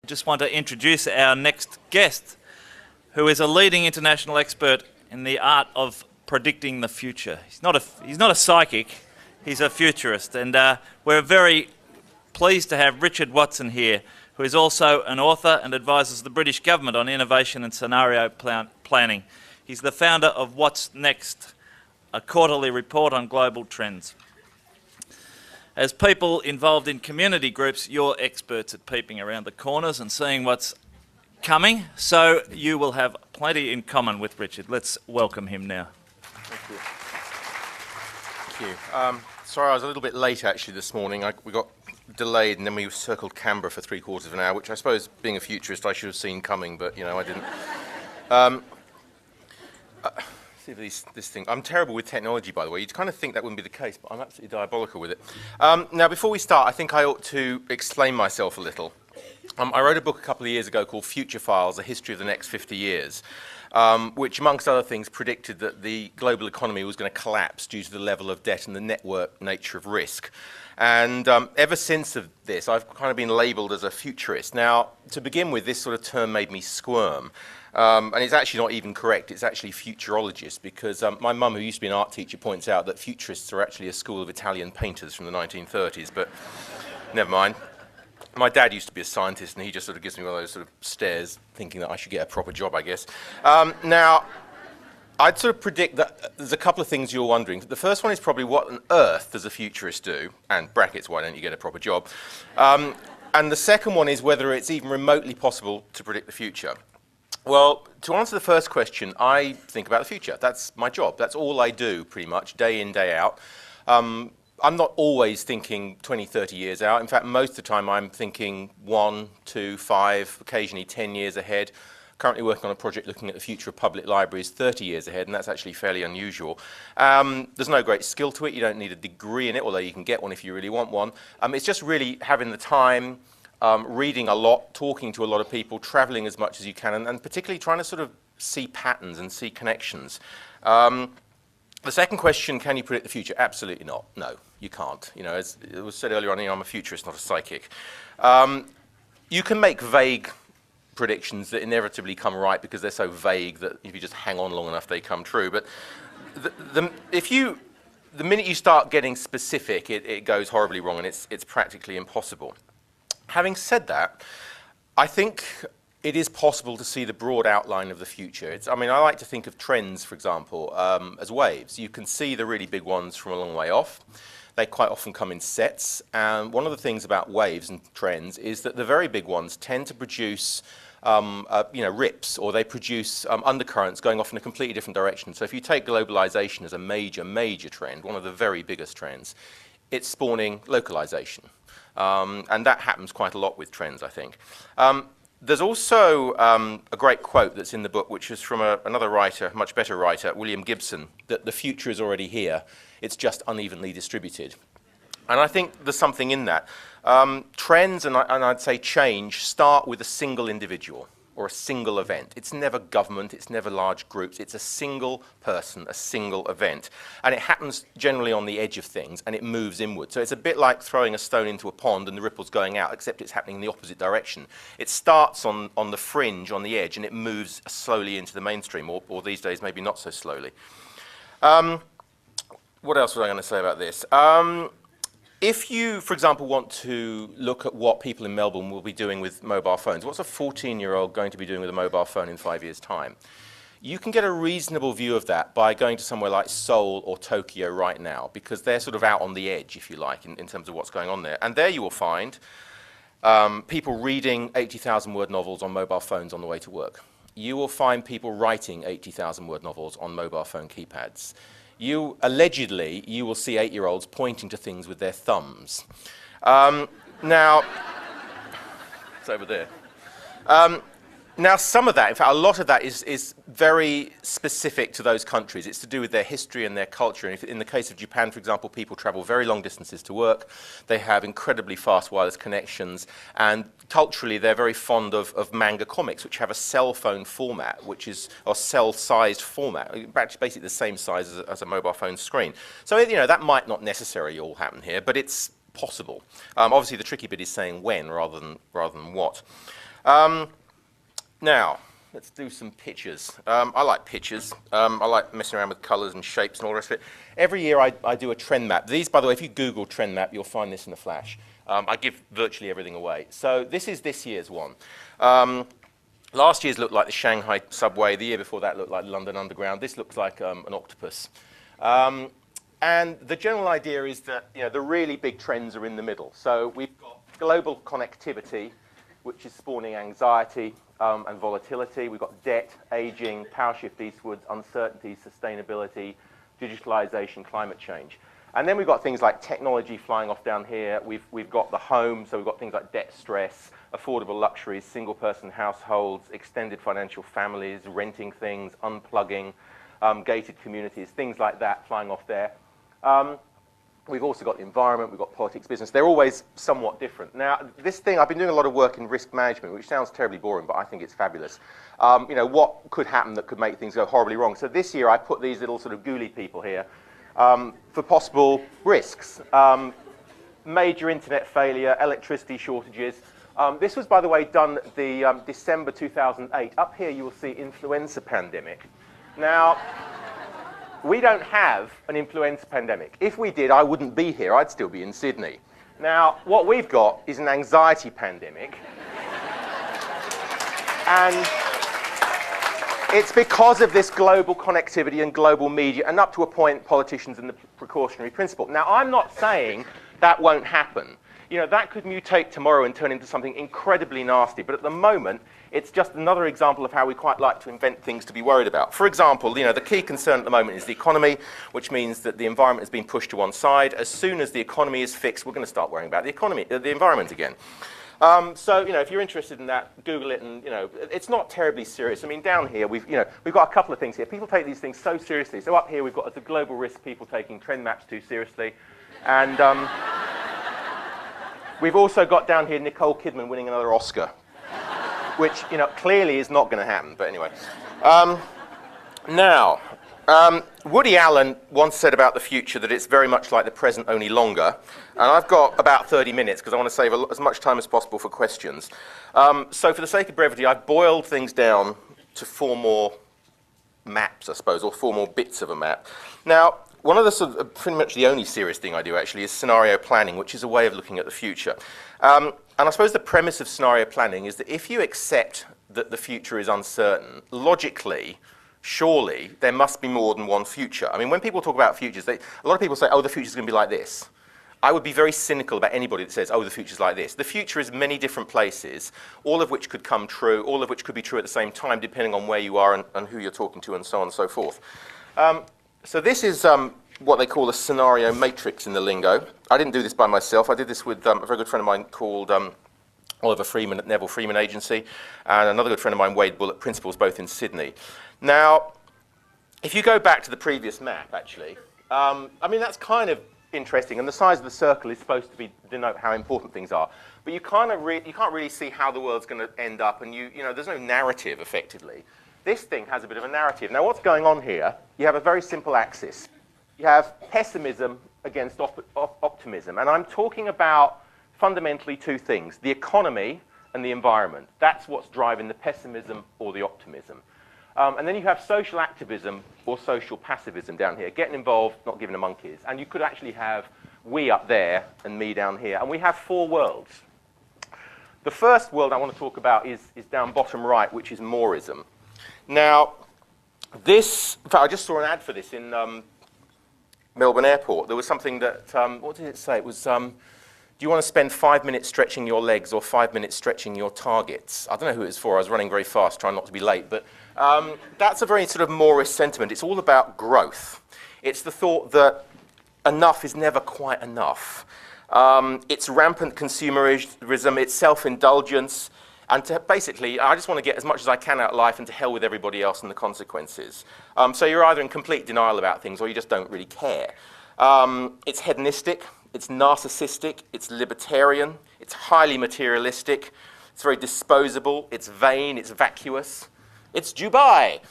I just want to introduce our next guest, who is a leading international expert in the art of predicting the future. He's not a psychic, he's a futurist, and we're very pleased to have Richard Watson here, who is also an author and advises the British government on innovation and scenario planning. He's the founder of What's Next, a quarterly report on global trends. As people involved in community groups, you're experts at peeping around the corners and seeing what's coming, so you will have plenty in common with Richard. Let's welcome him now. Thank you. Thank you. Sorry, I was a little bit late actually this morning. We got delayed and then we circled Canberra for 3/4 of an hour, which I suppose, being a futurist, I should have seen coming, but I didn't. See this thing. I'm terrible with technology, by the way. You'd kind of think that wouldn't be the case, but I'm absolutely diabolical with it. Now, before we start, I think I ought to explain myself a little. I wrote a book a couple of years ago called Future Files, A History of the Next 50 Years, which, amongst other things, predicted that the global economy was going to collapse due to the level of debt and the network nature of risk. And ever since of this, I've kind of been labelled as a futurist. Now, to begin with, this sort of term made me squirm. And it's actually not even correct, it's actually futurologist, because my mum, who used to be an art teacher, points out that futurists are actually a school of Italian painters from the 1930s, but never mind. My dad used to be a scientist, and he just sort of gives me one of those sort of stares, thinking that I should get a proper job, I guess. Now, I'd sort of predict that there's a couple of things you're wondering. The first one is probably what on earth does a futurist do? And brackets, why don't you get a proper job? And the second one is whether it's even remotely possible to predict the future. Well, to answer the first question, I think about the future. That's my job. That's all I do, pretty much, day in, day out. I'm not always thinking 20, 30 years out. In fact, most of the time I'm thinking 1, 2, 5, occasionally 10 years ahead. Currently working on a project looking at the future of public libraries 30 years ahead, and that's actually fairly unusual. There's no great skill to it. You don't need a degree in it, although you can get one if you really want one. It's just really having the time, reading a lot, talking to a lot of people, traveling as much as you can, and particularly trying to sort of see patterns and see connections. The second question, can you predict the future? Absolutely not. No, you can't. As it was said earlier on, I'm a futurist, not a psychic. You can make vague predictions that inevitably come right because they're so vague that if you just hang on long enough, they come true. But the minute you start getting specific, it goes horribly wrong, and it's practically impossible. Having said that, I think it is possible to see the broad outline of the future. I like to think of trends, for example, as waves. You can see the really big ones from a long way off. They quite often come in sets. And one of the things about waves and trends is that the very big ones tend to produce rips, or they produce undercurrents going off in a completely different direction. So if you take globalization as a major trend, one of the very biggest trends, it's spawning localization. And that happens quite a lot with trends, I think. There's also a great quote that's in the book, which is from another writer, much better writer, William Gibson, that the future is already here, it's just unevenly distributed. And I think there's something in that. Trends, and I'd say change, start with a single individual or a single event. It's never government, it's never large groups, it's a single person, a single event. And it happens generally on the edge of things, and it moves inward. So it's a bit like throwing a stone into a pond and the ripples going out, except it's happening in the opposite direction. It starts on the fringe, on the edge, and it moves slowly into the mainstream, or these days maybe not so slowly. What else was I going to say about this? If you, for example, want to look at what people in Melbourne will be doing with mobile phones, what's a 14-year-old going to be doing with a mobile phone in 5 years' time? You can get a reasonable view of that by going to somewhere like Seoul or Tokyo right now, because they're sort of out on the edge, if you like, in terms of what's going on there. And there you will find people reading 80,000-word novels on mobile phones on the way to work. You will find people writing 80,000-word novels on mobile phone keypads. Allegedly, you will see 8-year-olds pointing to things with their thumbs. Now, it's over there. Now, some of that, in fact, a lot of that is very specific to those countries. It's to do with their history and their culture. And in the case of Japan, for example, people travel very long distances to work. They have incredibly fast wireless connections. And culturally, they're very fond of manga comics, which have a cell phone format, or cell-sized format, basically the same size as a mobile phone screen. So, that might not necessarily all happen here, but it's possible. Obviously, the tricky bit is saying when rather than what. Now, let's do some pictures. I like pictures. I like messing around with colours and shapes and all the rest of it. Every year I do a trend map. These, by the way, if you Google trend map, you'll find this in a flash. I give virtually everything away. So this is this year's one. Last year's looked like the Shanghai subway. The year before that looked like the London Underground. This looks like an octopus. And the general idea is that the really big trends are in the middle. So we've got global connectivity, which is spawning anxiety and volatility. We've got debt, aging, power shift eastwards, uncertainty, sustainability, digitalization, climate change. And then we've got things like technology flying off down here. We've got the home, so we've got things like debt stress, affordable luxuries, single-person households, extended financial families, renting things, unplugging, gated communities, things like that flying off there. We've also got the environment, we've got politics, business. They're always somewhat different. Now, this thing, I've been doing a lot of work in risk management, which sounds terribly boring, but I think it's fabulous. What could happen that could make things go horribly wrong? So this year, I put these little sort of ghouly people here for possible risks. Major internet failure, electricity shortages. This was, by the way, done the December 2008. Up here, you will see influenza pandemic. Now, we don't have an influenza pandemic. If we did, I wouldn't be here. I'd still be in Sydney. Now, what we've got is an anxiety pandemic. And it's because of this global connectivity and global media, and up to a point, politicians and the precautionary principle. Now, I'm not saying that won't happen. That could mutate tomorrow and turn into something incredibly nasty. But at the moment, it's just another example of how we quite like to invent things to be worried about. For example, the key concern at the moment is the economy, which means that the environment is being pushed to one side. As soon as the economy is fixed, we're going to start worrying about the environment again. If you're interested in that, Google it, and it's not terribly serious. I mean, down here we've got a couple of things here. People take these things so seriously. So up here we've got the global risk, people taking trend maps too seriously, and we've also got down here Nicole Kidman winning another Oscar, which clearly is not going to happen. But anyway, now. Woody Allen once said about the future that it's very much like the present, only longer. And I've got about 30 minutes because I want to save as much time as possible for questions. So for the sake of brevity, I've boiled things down to 4 more maps, I suppose, or 4 more bits of a map. Now, one of the pretty much the only serious thing I do actually is scenario planning, which is a way of looking at the future. And I suppose the premise of scenario planning is that if you accept that the future is uncertain, logically, surely there must be more than one future. I mean, when people talk about futures, a lot of people say, oh, the future's going to be like this. I would be very cynical about anybody that says, oh, the future's like this. The future is many different places, all of which could come true, all of which could be true at the same time, depending on where you are and who you're talking to, and so on and so forth. So this is what they call a scenario matrix in the lingo. I didn't do this by myself. I did this with a very good friend of mine called Oliver Freeman at Neville Freeman Agency, and another good friend of mine, Wade Bullock, principals, both in Sydney. Now, if you go back to the previous map, actually, I mean, that's kind of interesting, and the size of the circle is supposed to denote how important things are. But you can't really see how the world's going to end up, and there's no narrative, effectively. This thing has a bit of a narrative. Now, what's going on here? You have a very simple axis. You have pessimism against optimism, and I'm talking about fundamentally 2 things: the economy and the environment. That's what's driving the pessimism or the optimism. And then you have social activism or social passivism down here. Getting involved, not giving a monkeys. And you could actually have we up there and me down here. And we have 4 worlds. The first world I want to talk about is down bottom right, which is Mooreism. Now, this, in fact, I just saw an ad for this in Melbourne Airport. There was something that, what did it say? It was, do you want to spend 5 minutes stretching your legs or 5 minutes stretching your targets? I don't know who it was for. I was running very fast, trying not to be late. But that's a very sort of Moorist sentiment. It's all about growth. It's the thought that enough is never quite enough. It's rampant consumerism. It's self-indulgence. And basically, I just want to get as much as I can out of life and to hell with everybody else and the consequences. So you're either in complete denial about things or you just don't really care. It's hedonistic. It's narcissistic, it's libertarian, it's highly materialistic, it's very disposable, it's vain, it's vacuous, it's Dubai.